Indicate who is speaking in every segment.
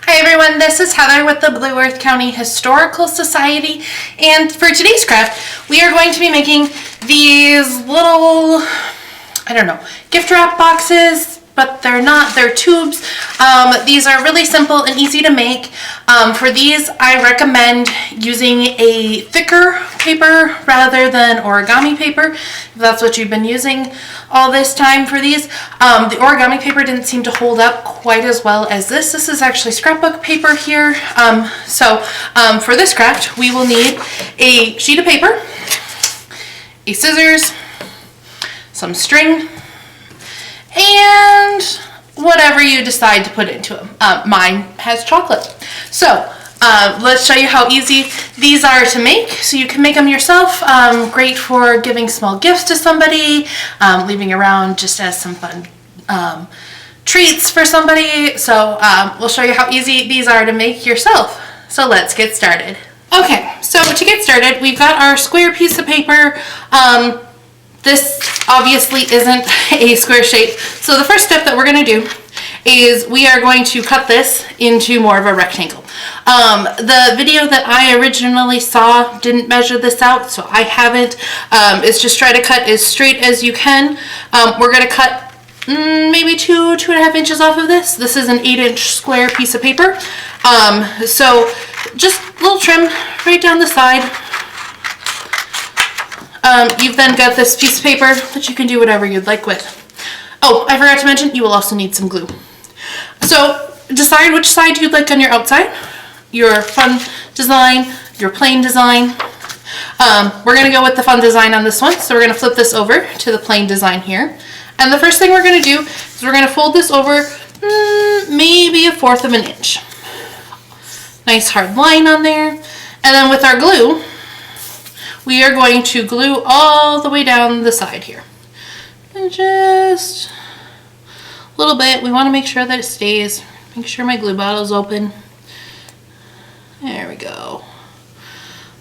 Speaker 1: Hi everyone, this is Heather with the Blue Earth County Historical Society, and for today's craft we are going to be making these little, gift wrap boxes, but they're not, they're tubes. These are really simple and easy to make. For these I recommend using a thicker paper rather than origami paper, if that's what you've been using all this time for these. The origami paper didn't seem to hold up quite as well as this. This is actually scrapbook paper here. For this craft we will need a sheet of paper, a scissors, some string, and whatever you decide to put into them. Mine has chocolate. So let's show you how easy these are to make. So you can make them yourself. Great for giving small gifts to somebody, leaving around just as some fun treats for somebody. So we'll show you how easy these are to make yourself. So let's get started. Okay, so to get started, we've got our square piece of paper. This obviously isn't a square shape. So the first step that we're going to do is we are going to cut this into more of a rectangle. The video that I originally saw didn't measure this out, so I haven't. It's just try to cut as straight as you can. We're going to cut maybe 2.5 inches off of this. This is an 8-inch square piece of paper. So just a little trim right down the side. You've then got this piece of paper that you can do whatever you'd like with. Oh, I forgot to mention, you will also need some glue. So decide which side you'd like on your outside, your fun design, your plain design. We're going to go with the fun design on this one, so we're going to flip this over to the plain design here. And the first thing we're going to do is we're going to fold this over maybe 1/4 of an inch. Nice hard line on there. And then with our glue, we are going to glue all the way down the side here. And just a little bit. We want to make sure that it stays. Make sure my glue bottle is open. There we go.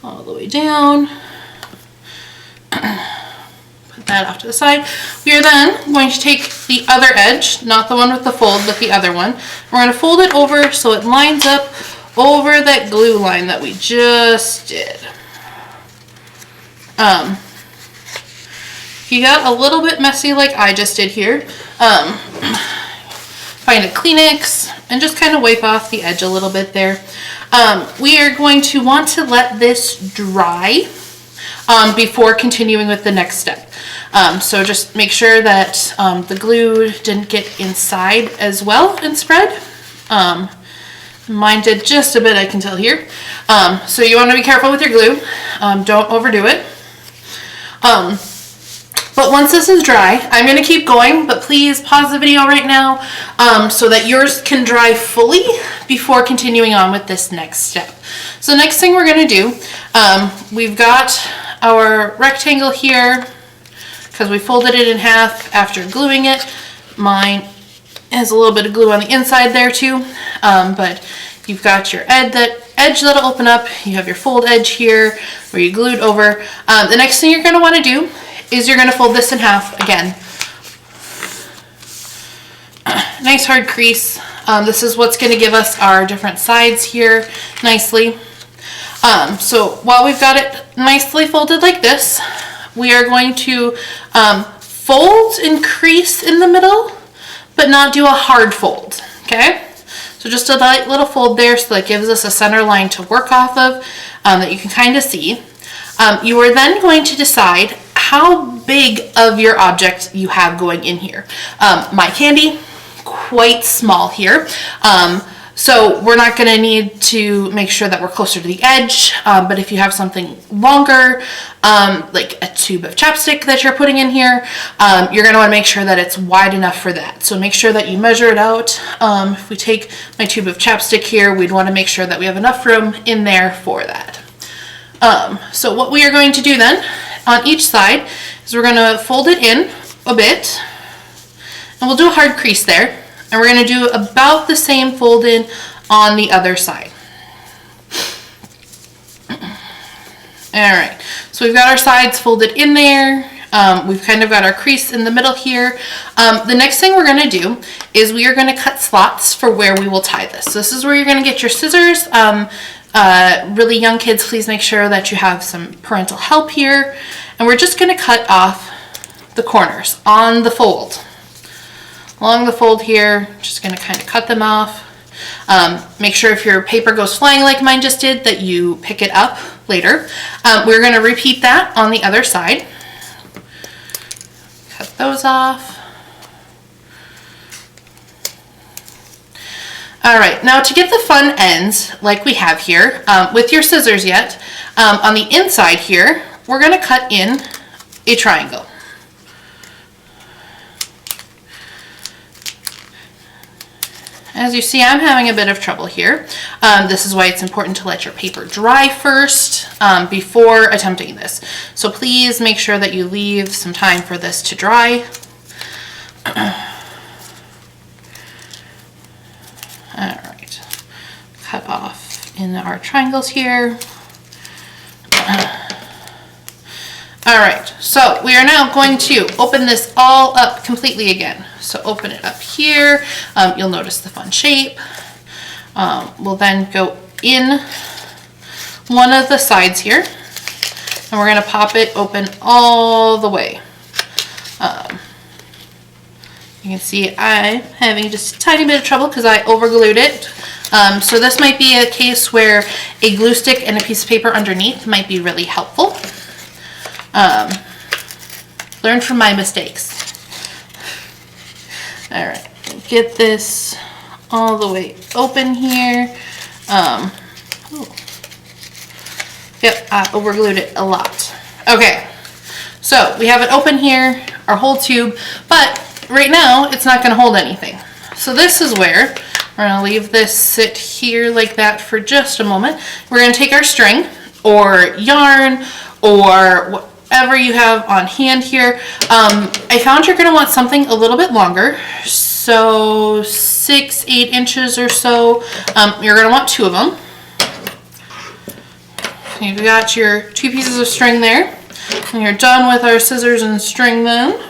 Speaker 1: All the way down. Put that off to the side. We are then going to take the other edge, not the one with the fold, but the other one. We're going to fold it over so it lines up over that glue line that we just did. If you got a little bit messy like I just did here, find a Kleenex and just kind of wipe off the edge a little bit there. We are going to want to let this dry before continuing with the next step. So just make sure that the glue didn't get inside as well and spread. Mine did just a bit, I can tell here. So you want to be careful with your glue. Don't overdo it. But once this is dry, I'm going to keep going, but please pause the video right now so that yours can dry fully before continuing on with this next step. So the next thing we're going to do, we've got our rectangle here because we folded it in half after gluing it. Mine has a little bit of glue on the inside there too, but you've got your edge that'll open up. You have your fold edge here where you glued over. The next thing you're going to want to do is you're going to fold this in half again. Nice hard crease. This is what's going to give us our different sides here nicely. So while we've got it nicely folded like this, we are going to fold and crease in the middle, but not do a hard fold. Okay? So just a light little fold there so that gives us a center line to work off of that you can kind of see. You are then going to decide how big of your object you have going in here. My candy, quite small here. So we're not going to need to make sure that we're closer to the edge, but if you have something longer, like a tube of chapstick that you're putting in here, you're going to want to make sure that it's wide enough for that. So make sure that you measure it out. If we take my tube of chapstick here, we'd want to make sure that we have enough room in there for that. So what we are going to do then on each side is we're going to fold it in a bit, and we'll do a hard crease there. And we're going to do about the same fold in on the other side. Alright, so we've got our sides folded in there. We've kind of got our crease in the middle here. The next thing we're going to do is we are going to cut slots for where we will tie this. So this is where you're going to get your scissors. Really young kids, please make sure that you have some parental help here. And we're just going to cut off the corners on the fold. Along the fold here, just going to kind of cut them off. Make sure if your paper goes flying like mine just did that you pick it up later. We're going to repeat that on the other side. Cut those off. All right, now to get the fun ends like we have here with your scissors yet, on the inside here, we're going to cut in a triangle. As you see, I'm having a bit of trouble here. This is why it's important to let your paper dry first before attempting this. So please make sure that you leave some time for this to dry. All right, cut off in our triangles here. All right, so we are now going to open this all up completely again. So open it up here. You'll notice the fun shape. We'll then go in one of the sides here, and we're going to pop it open all the way. You can see I'm having just a tiny bit of trouble because I overglued it. So this might be a case where a glue stick and a piece of paper underneath might be really helpful. Learn from my mistakes. All right, get this all the way open here. Yep, I overglued it a lot. Okay, so we have it open here, our whole tube, but right now it's not going to hold anything. So this is where we're going to leave this sit here like that for just a moment. We're going to take our string or yarn or whatever you have on hand here. I found you're going to want something a little bit longer, so 6-8 inches or so. You're going to want 2 of them. You've got your 2 pieces of string there, and you're done with our scissors and string then.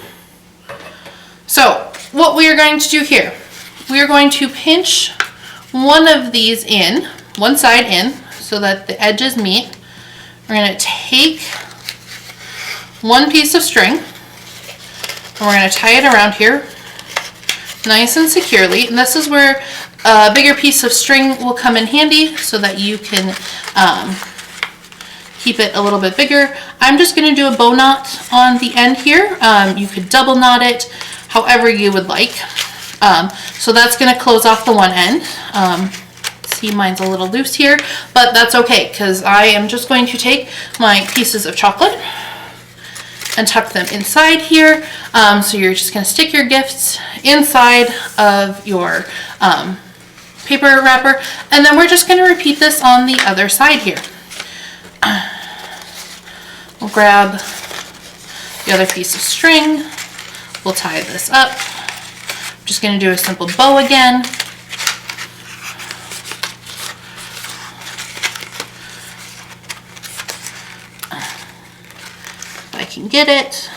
Speaker 1: So what we are going to do here, we are going to pinch one of these in, one side in, so that the edges meet. We're going to take one piece of string, and we're going to tie it around here nice and securely. And this is where a bigger piece of string will come in handy so that you can keep it a little bit bigger. I'm just going to do a bow knot on the end here. You could double knot it however you would like. So that's going to close off the one end. See, mine's a little loose here, but that's okay because I am just going to take my pieces of chocolate and tuck them inside here. So you're just going to stick your gifts inside of your paper wrapper, and then we're just going to repeat this on the other side here. We'll grab the other piece of string. We'll tie this up. I'm just going to do a simple bow again. If I can get it.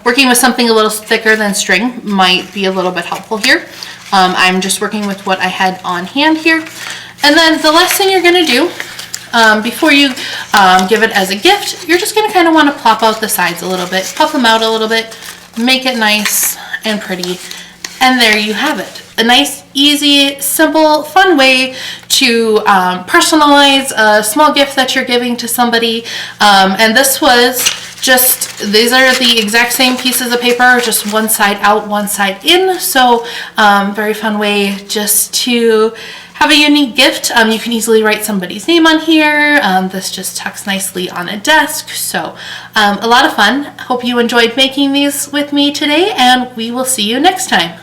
Speaker 1: Working with something a little thicker than string might be a little bit helpful here. I'm just working with what I had on hand here. And then the last thing you're going to do before you give it as a gift, you're just going to kind of want to plop out the sides a little bit, puff them out a little bit, make it nice and pretty, and there you have it. A nice, easy, simple, fun way to personalize a small gift that you're giving to somebody. And this was just, these are the exact same pieces of paper, just one side out, one side in. So very fun way just to have a unique gift. You can easily write somebody's name on here. This just tucks nicely on a desk. So a lot of fun. Hope you enjoyed making these with me today, and we will see you next time.